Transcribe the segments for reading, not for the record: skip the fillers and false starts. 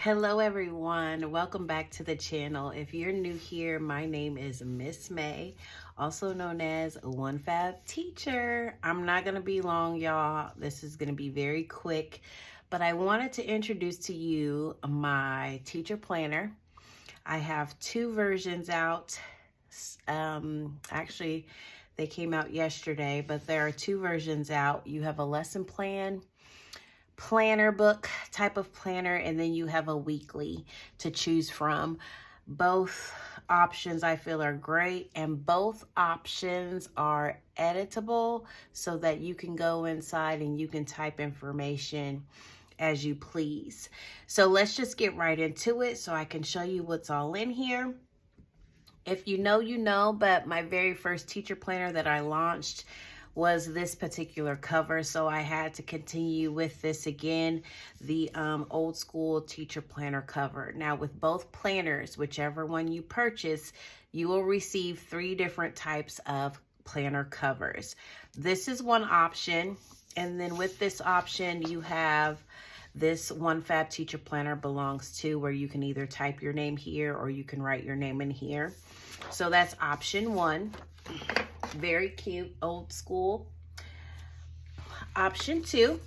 Hello everyone, welcome back to the channel. If you're new here, my name is Miss May, also known as One Fab Teacher. I'm not gonna be long, y'all. This is gonna be very quick, but I wanted to introduce to you my teacher planner. I have two versions out. Actually, they came out yesterday, but there are two versions out. You have a lesson plan planner book type of planner, and then you have a weekly to choose from. Both options I feel are great, and both options are editable so that you can go inside and you can type information as you please. So let's just get right into it so I can show you what's all in here. If you know, you know, but my very first teacher planner that I launched was this particular cover, so I had to continue with this again, the old school teacher planner cover. Now with both planners, whichever one you purchase, you will receive 3 different types of planner covers. This is one option, and then with this option you have this One Fab Teacher Planner belongs to, where you can either type your name here or you can write your name in here. So that's option 1. Very cute, old school. Option 2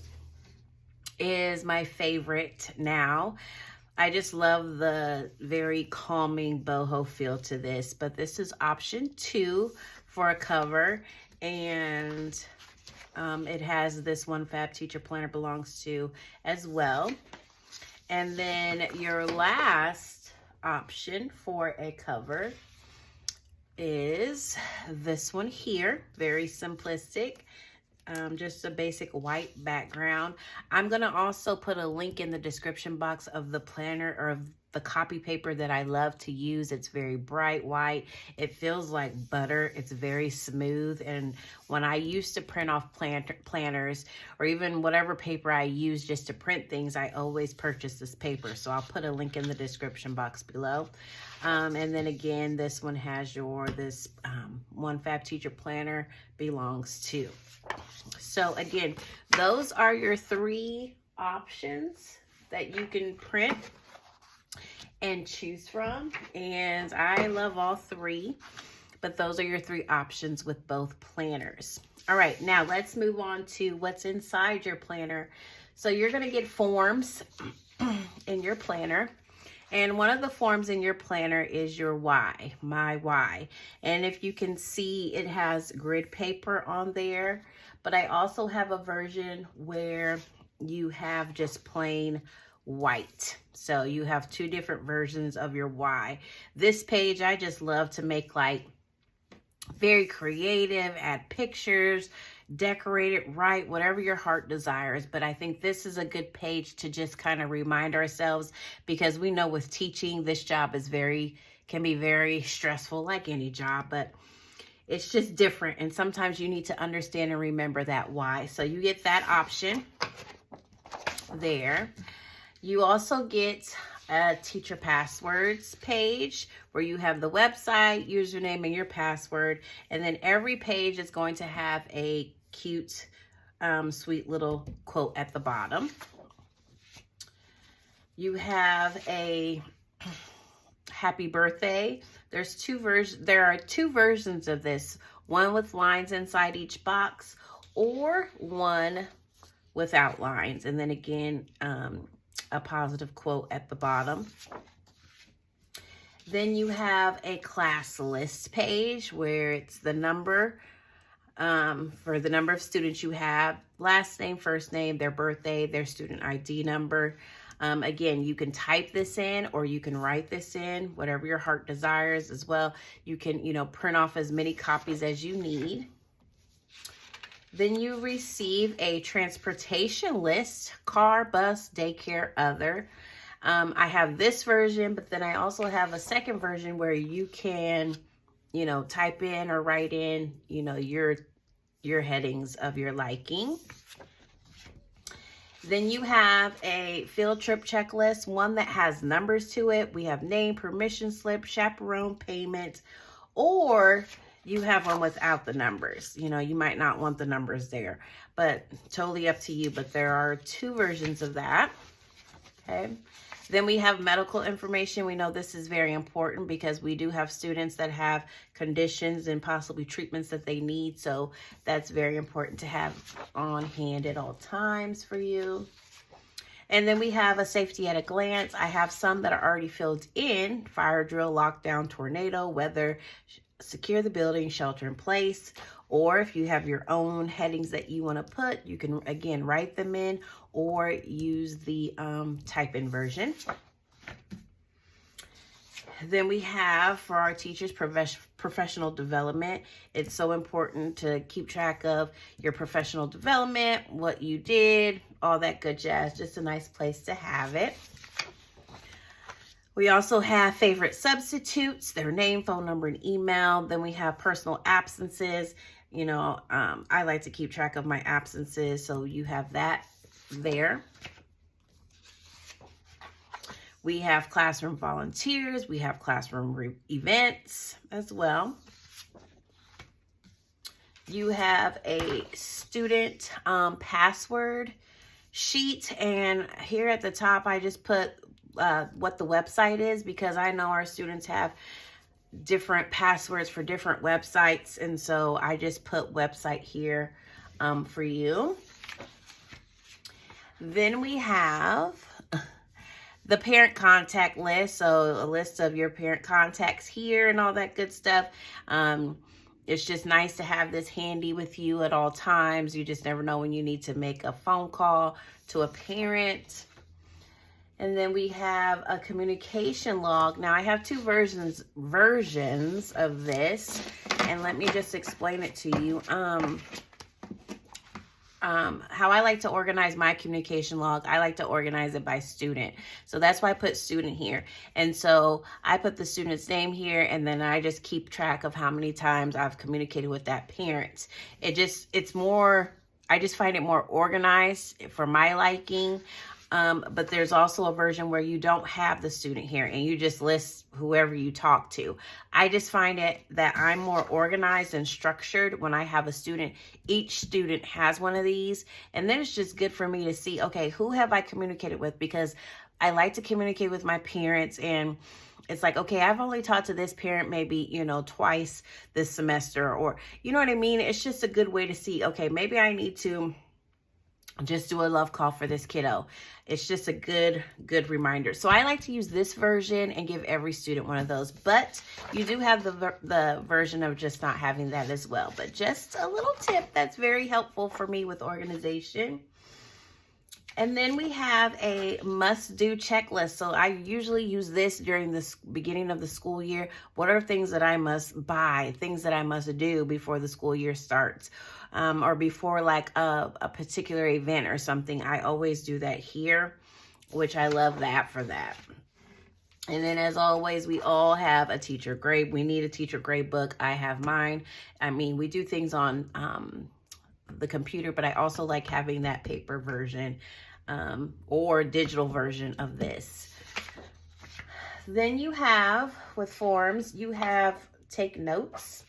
is my favorite now. I just love the very calming boho feel to this, but this is option 2 for a cover, and it has this One Fab Teacher Planner belongs to as well. And then your last option for a cover is this one here, very simplistic, just a basic white background. I'm gonna also put a link in the description box of the planner, or of the copy paper that I love to use. It's very bright white. It feels like butter. It's very smooth. And when I used to print off planners, or even whatever paper I use just to print things, I always purchase this paper. So I'll put a link in the description box below. And then again, this one has this One Fab Teacher Planner belongs to. So again, those are your 3 options that you can print and choose from, and I love all 3, but those are your 3 options with both planners. All right, now let's move on to what's inside your planner. So you're going to get forms in your planner, and one of the forms in your planner is your why, my why. And if you can see, it has grid paper on there, but I also have a version where you have just plain white. So you have 2 different versions of your why. This page I just love to make like very creative, add pictures, decorate it right, whatever your heart desires. But I think this is a good page to just kind of remind ourselves, because we know with teaching, this job is can be very stressful, like any job, but it's just different. And sometimes you need to understand and remember that why. So you get that option there. You also get a teacher passwords page where you have the website, username, and your password. And then every page is going to have a cute, sweet little quote at the bottom. You have a happy birthday. There are 2 versions of this, one with lines inside each box, or one without lines. And then again, a positive quote at the bottom. Then you have a class list page where it's the number, for the number of students you have, last name, first name, their birthday, their student ID number. Again, you can type this in or you can write this in, whatever your heart desires as well. You can, print off as many copies as you need. Then you receive a transportation list: car, bus, daycare, other. I have this version, but then I also have a second version where you can, type in or write in, your headings of your liking. Then you have a field trip checklist, one that has numbers to it. We have name, permission slip, chaperone, payment, or you have one without the numbers. You might not want the numbers there, but totally up to you. But there are 2 versions of that. Okay. Then we have medical information. We know this is very important because we do have students that have conditions and possibly treatments that they need. So that's very important to have on hand at all times for you. And then we have a safety at a glance. I have some that are already filled in: fire drill, lockdown, tornado, weather, secure the building, shelter in place. Or if you have your own headings that you want to put, you can again write them in or use the type in version. Then we have for our teachers professional development. It's so important to keep track of your professional development, what you did, all that good jazz. Just a nice place to have it. We also have favorite substitutes, their name, phone number, and email. Then we have personal absences. You know, I like to keep track of my absences, so you have that there. We have classroom volunteers. We have classroom events as well. You have a student password sheet, and here at the top I just put what the website is, because I know our students have different passwords for different websites, and so I just put website here for you. Then we have the parent contact list, so a list of your parent contacts here and all that good stuff. It's just nice to have this handy with you at all times. You just never know when you need to make a phone call to a parent. And then we have a communication log. Now I have two versions of this, and let me just explain it to you. How I like to organize my communication log, I like to organize it by student. So that's why I put student here. And so I put the student's name here, and then I just keep track of how many times I've communicated with that parent. I just find it more organized for my liking. But there's also a version where you don't have the student here and you just list whoever you talk to. I just find it that I'm more organized and structured when I have a student. Each student has one of these, and then it's just good for me to see, okay, who have I communicated with? Because I like to communicate with my parents, and it's like, okay, I've only talked to this parent maybe, twice this semester, or, you know what I mean? It's just a good way to see, okay, maybe I need to just do a love call for this kiddo. It's just a good reminder. So I like to use this version and give every student one of those, but you do have the version of just not having that as well. But just a little tip that's very helpful for me with organization. And then we have a must-do checklist. So I usually use this during the beginning of the school year. What are things that I must buy, things that I must do before the school year starts, or before like a particular event or something? I always do that here, which I love that for that. And then as always, we all have a teacher grade. We need a teacher grade book. I have mine. I mean, we do things on the computer, but I also like having that paper version or digital version of this. Then you have, with forms, you have take notes.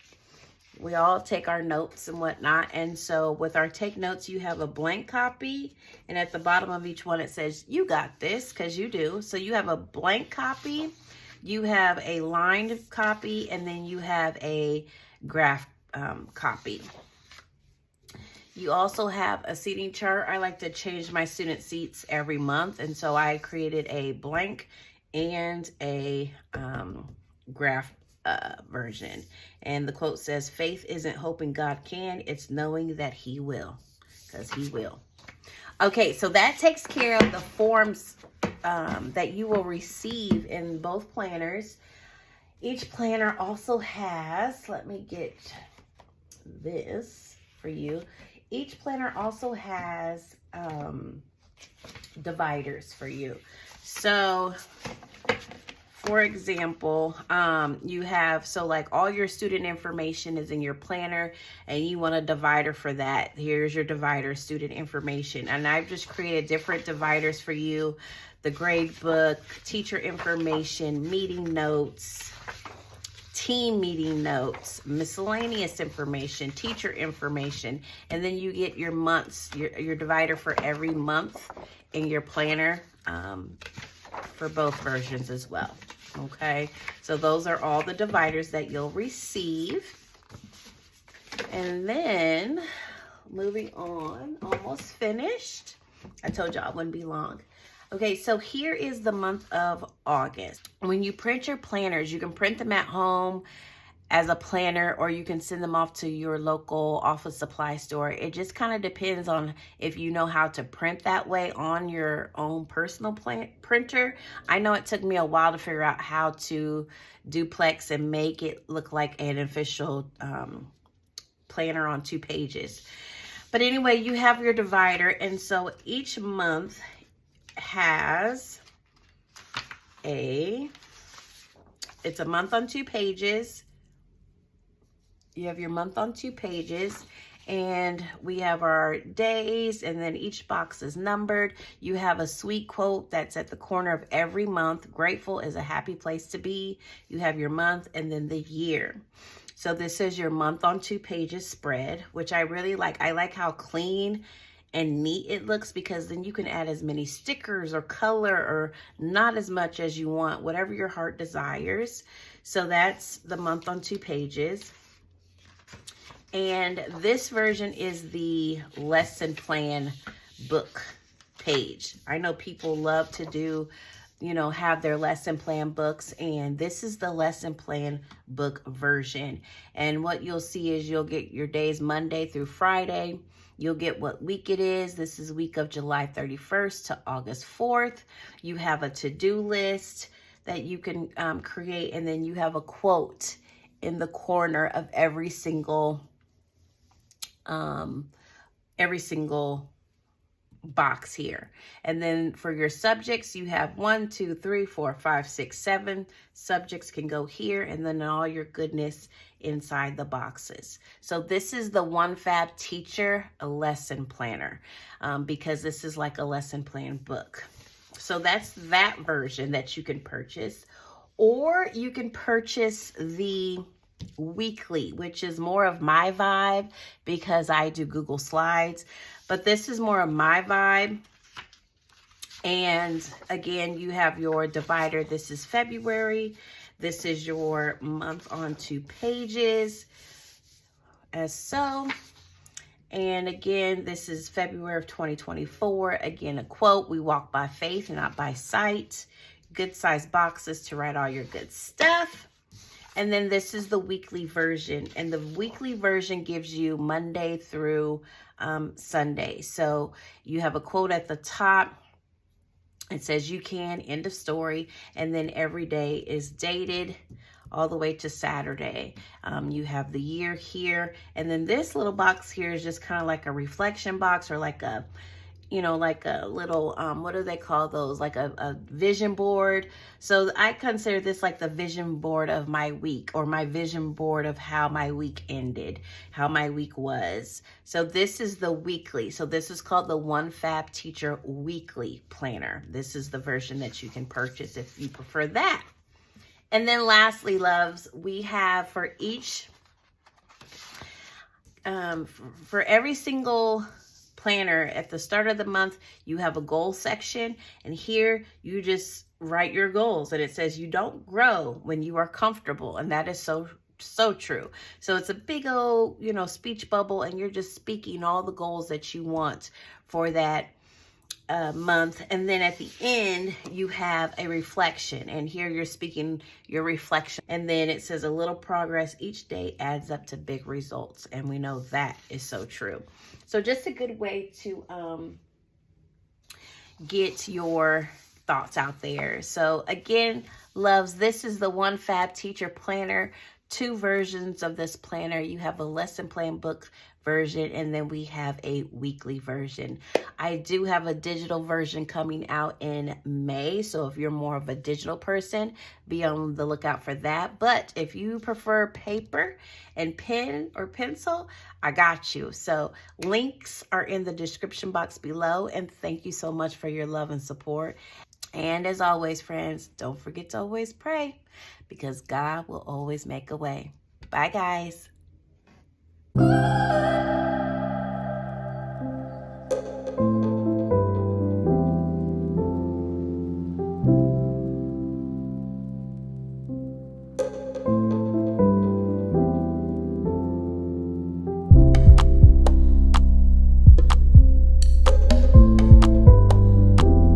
We all take our notes and whatnot. And so with our take notes, you have a blank copy. And at the bottom of each one, it says, you got this, because you do. So you have a blank copy, you have a lined copy, and then you have a graph copy. You also have a seating chart. I like to change my student seats every month. And so I created a blank and a graph version. And the quote says, faith isn't hoping God can, it's knowing that he will, because he will. Okay, so that takes care of the forms that you will receive in both planners. Each planner also has, let me get this for you. Each planner also has dividers for you. So, for example, you have, so like all your student information is in your planner, and you want a divider for that. Here's your divider, student information. And I've just created different dividers for you. The grade book, teacher information, meeting notes, team meeting notes, miscellaneous information, teacher information, and then you get your months, your divider for every month in your planner. for both versions as well. Okay, so those are all the dividers that you'll receive. And then moving on, almost finished. I told you I wouldn't be long. Okay, so here is the month of August. When you print your planners, you can print them at home as a planner, or you can send them off to your local office supply store. It just kind of depends on if you know how to print that way on your own personal printer. I know it took me a while to figure out how to duplex and make it look like an official planner on 2 pages. But anyway, you have your divider, and so each month has it's a month on 2 pages. You have your month on 2 pages, and we have our days, and then each box is numbered. You have a sweet quote that's at the corner of every month. Grateful is a happy place to be. You have your month and then the year. So this is your month on 2 pages spread, which I really like. I like how clean and neat it looks, because then you can add as many stickers or color, or not as much as you want, whatever your heart desires. So that's the month on 2 pages. And this version is the lesson plan book page. I know people love to do, you know, have their lesson plan books, and this is the lesson plan book version. And what you'll see is you'll get your days Monday through Friday. You'll get what week it is. This is week of July 31st to August 4th. You have a to-do list that you can create, and then you have a quote in the corner of every single box here. And then for your subjects, you have 1, 2, 3, 4, 5, 6, 7 subjects can go here, and then all your goodness inside the boxes. So this is the One Fab Teacher lesson planner, because this is like a lesson plan book. So that's that version that you can purchase, or you can purchase the weekly, which is more of my vibe because I do Google Slides, but this is more of my vibe. And again, you have your divider. This is February. This is your month on 2 pages, as so. And again, this is February of 2024. Again, a quote: we walk by faith and not by sight. Good sized boxes to write all your good stuff. And then this is the weekly version. And the weekly version gives you Monday through Sunday. So you have a quote at the top. It says, you can, end of story. And then every day is dated all the way to Saturday. You have the year here. And then this little box here is just kind of like a reflection box, or like a, you know, like a little, what do they call those? Like a vision board. So I consider this like the vision board of my week, or my vision board of how my week ended, how my week was. So this is the weekly. So this is called the One Fab Teacher Weekly Planner. This is the version that you can purchase if you prefer that. And then lastly, loves, we have for each, for every single planner, at the start of the month, you have a goal section, and here you just write your goals, and it says you don't grow when you are comfortable, and that is so true. So it's a big old, you know, speech bubble, and you're just speaking all the goals that you want for that month. And then at the end, you have a reflection, and here you're speaking your reflection. And then it says a little progress each day adds up to big results. And we know that is so true. So just a good way to get your thoughts out there. So again, loves, this is the One Fab Teacher Planner. 2 versions of this planner. You have a lesson plan book version, and then we have a weekly version. I do have a digital version coming out in May, so if you're more of a digital person, be on the lookout for that. But if you prefer paper and pen or pencil, I got you. So links are in the description box below, and thank you so much for your love and support. And as always, friends, don't forget to always pray, because God will always make a way. Bye, guys.